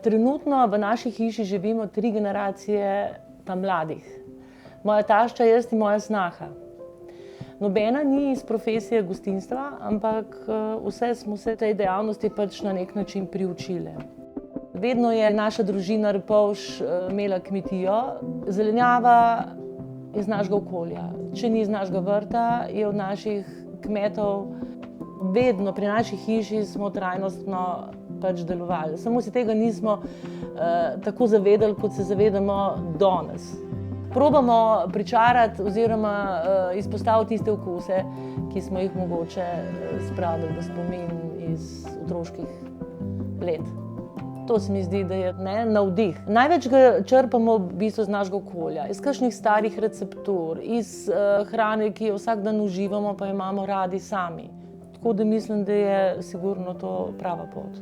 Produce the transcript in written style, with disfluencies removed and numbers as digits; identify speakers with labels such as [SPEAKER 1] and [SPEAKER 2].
[SPEAKER 1] Trenutno v naši hiši živimo 3 generacije pa mladih. Moja tašča, jaz in moja snaha. Nobena ni iz profesije gostinstva, ampak vse smo se tej dejavnosti pač na nek način priučile. Vedno je naša družina Repovž imela kmetijo. Zelenjava je iz našega okolja. Če ni iz našega vrta, je od naših kmetov. Vedno pri naši hiši smo trajnostno pač delovali. Samo si tega nismo tako zavedali, kot se zavedamo danes. Probamo pričarati oziroma izpostaviti tiste okuse, ki smo jih mogoče spravili v spomin iz otroških let. To se mi zdi, da je navdih. Največ ga črpamo v bistvu iz našega okolja, iz kakšnih starih receptur, iz hrane, ki jo vsak dan uživamo, pa jo imamo radi sami. Tako da mislim, da je sigurno to prava pot.